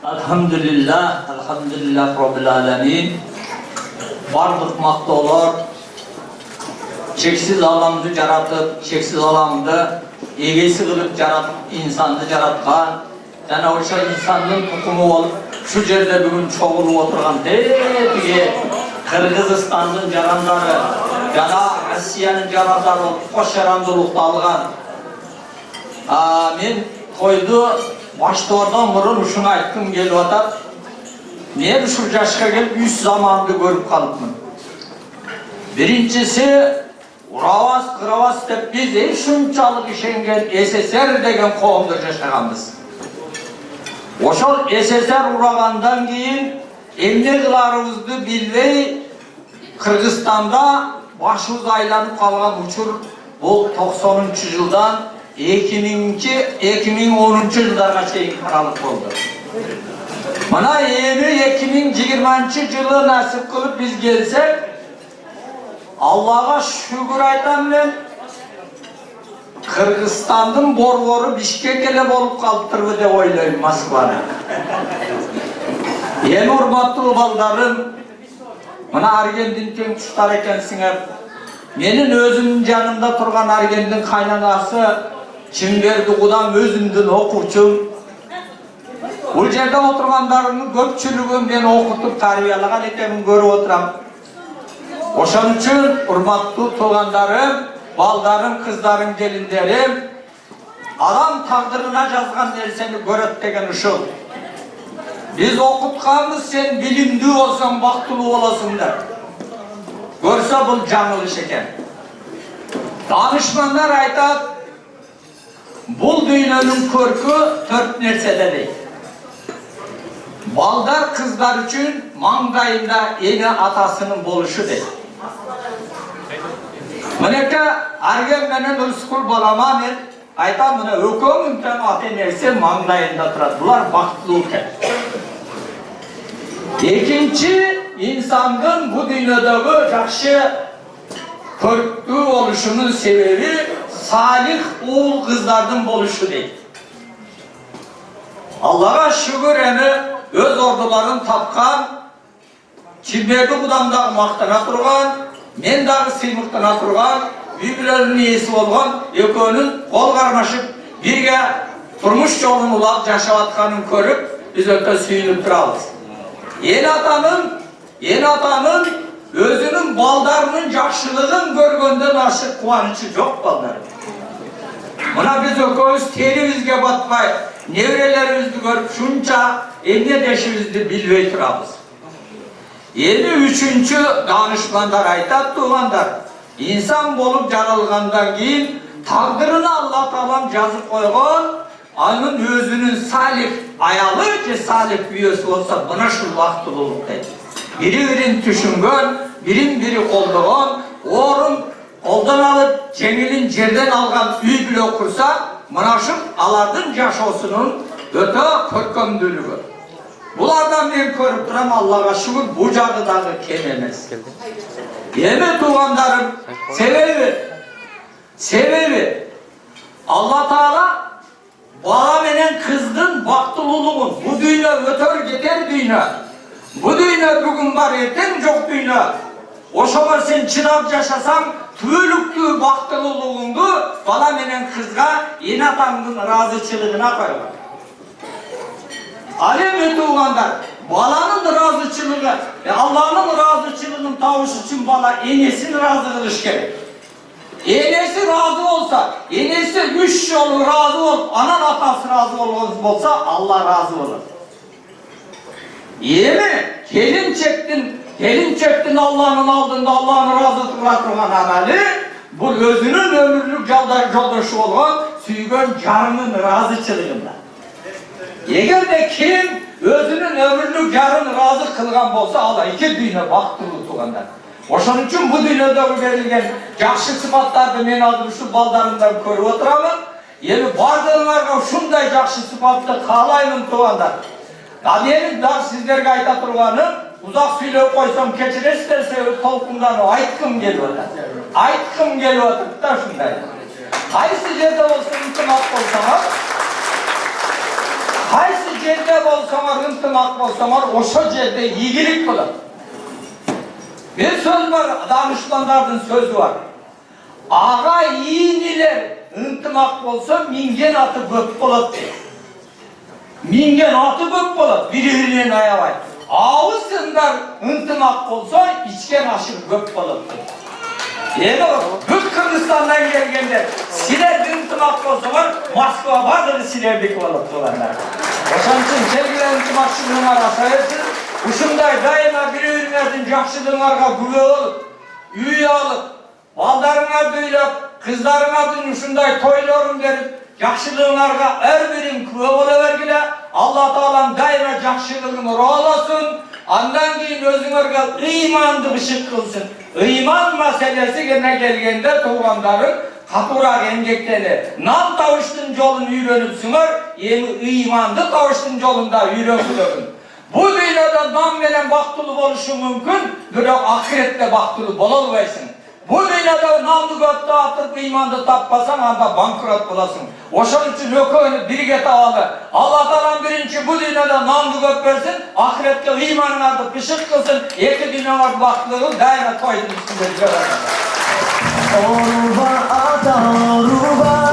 Elhamdülillah, elhamdülillah Rabbil Alemin. Bardıq maqtolar, çeksiz alamını yaratıp, çeksiz alamını egesi kılıp yaratıp, insanı yaratkan, yani o insanın tutumu olup, şu yerde bugün çoğulup oturgan diye Kırgızistan'ın yaranları, yana Rusya'nın yaranları, hoş yarandılıkta algan. Men koydu, başlardan vurun, şunu aytkim geliyor da, men şu yaşka gelip 100 zamanını görüp kalıpmın. Birincisi, uravas, kıravas dep biz şunçalık işengen SSR degen koğumda yaşaganbız. Oşol SSR uragandan keyin emne kılarımızdı bilbey Kırgızstanda başımız aylanıp kalgan uçur bu 90. yıldan 2010. yıllarga çeyin karalık oldu. Mana endi 2020 yılı nasip kılıp biz gelsek Allah'a şükür aytam men Kırgızstan'ın borboru Bişkek'e bolup kalıptırdı dep oylayım Moskva'da. En hurmatlı baldarım, mana Argendin teң tuştar ekensiňer. Menin özümün janımda turgan Argendin kaynanası Çimberdi Kudam özümdün okuçum. Bu jerde oturganlarının köpçülügü men okutup tarbiyalagan ekemin görüp oturam. Oşan üçün hurmatlı tuğanlarım, baldarım, kızlarım, gelinlerim, adam takdırına yazgan nerseni göröt degen uşul. Biz okutkanız sen bilimli olsan, baktılı olasın der. Görse bu жаңылыш eken. Danışmanlar aytat, bul düýnönün körkü 4 nersede deyip. Baldar kızlar üçün mangdayında eni atasının boluşu deyip. Mıneke argen menen ıskul balama men aytam mına ökömünten ata nerse mangdayında turat. Bular baktılı eken. İkinci, insanın bu dünyadaki jakşı körktүү oluşunun sebebi salih oğul kızlardan boluşu değil. Allah'a şükür öz orduların tapkan, Çimberdi Kudam'da maktana turgan, men dağı sıymıktana turgan, birbirlerinin iyisi olgan, ekönün kol karmaşıp birge turmuş yolun ulap yaşavatkanın körüp biz öte süyünüp turabız. En atanın özünün baldarının jakşılığın görgönden aşık kuvanıcı yok baldarım. Buna biz ököz terimizge batmay, nevrelerimizni görüp şunça emne deşimizdi bilbey turabız. Endi üçüncü danışmanlar aytat tuğanlar, insan bolup jaralgandan keyin taqdırını Allah Taalam yazıp koygan, anın özünün salih ayalı ki salih büyösü olsa buna şu vaktılılık deydi. Biri-birin düşüngön, birin-biri kolduğun, orun koldan alıp cengilin jerden algan üy bile okursa buna şu alardın yaşosunun öte körkömdülügü. Bulardan men körüp duram Allah'a şükür bu jagıdağı kem emes. Eme tuğanlarım sebebi Allah Taala bala menen kızdın baktılılığın bu dünya öter gider dünya. Bu dünya bugün var erten yok dünya. Oşoğa sen çınap yaşasan tüylüktü baktılılığındı bala menen kızga en atanın razıçılığına koyma. Alem tuğanlar balanın razıçılığı Allah'ın razıçılığının tavuşu için bala enesini razı kılış gerek. Enesi razı olsa, enesi 3 yolu razı olup, anan atası razı olsa Allah razı olur. İyi mi? Gelin çektin Allah'ın aldığında Allah'ın razı kılatırgan ameli, bu özünün ömürlük yoldaşı olan süygön carının razıçılığında. Eğer de kim özünün ömürlük yarını razı kılgan bolsa Allah iki dünya baktılı tuğanlar. Oşun üçün bu dünyada verilgen jakşı sıfatlardı men adım şu baldarımdan körüp oturamın. Endi bardığınlarga şunday jakşı sıfatты kalaymın tuğanlar. Menin da sizlerge ayta turganım, uzak süylep koysam keçiresizler sebep tolkundan aytkım gelip otur. Aytkım gelip oturup da şunday. Kaysı jerde bolsa iltimat bolsaňar, kaysı jerde bolsaňar ıntımak bolsaňar oşo jerde iyilik bolar. Bir söz var, danışmanlardan sözü var. Ağa iyiniler ıntımak bolsa mingen atı köp bolat diye. Mingen atı köp bolat, biri-birine ayabay. Ağısınlar ıntımak bolsa içken aşırı köp bolat diye. Eğer Türk Kırgızistan'dan gelgenler siler ıntımak bolsaňar Moskva bazıları silerdik bolat bolanlar. Oşan için sevgili ıntımakçılığına rasayırsın. Uşunday daima biri-birinizin jakşylığıňarga güwe olup, üýe alıp, baldaryňa düýlep, kızlaryňa uşunday toýlarym berip, jakşylığıňarga her birin güwe bola bergile. Allah Taalam daima jakşylygyny rolasyn, andan keyin özüňerge imandy ışık kılsın. İman meselesi gene gelgende tuğandarın katura emgekteni, nam tavuştun jolun üýrenipsiňer, emi imandy tavuştun jolunda üýrenipsiňer. Bu dünyada nam bilen baktılı boluşu mümkün, birak ahirette baktılı bolalbaysın. Bu dünyada namdı götte atıp imandı tappasan anda bankrot bolasın. Oşan için ökönü birge tavalı. Allah Teala birinci bu dünyada namdı göt versin, ahirette imanın adı pışık kılsın. Eki dünyada baktılı daima koydun üstünde. Orba ata orba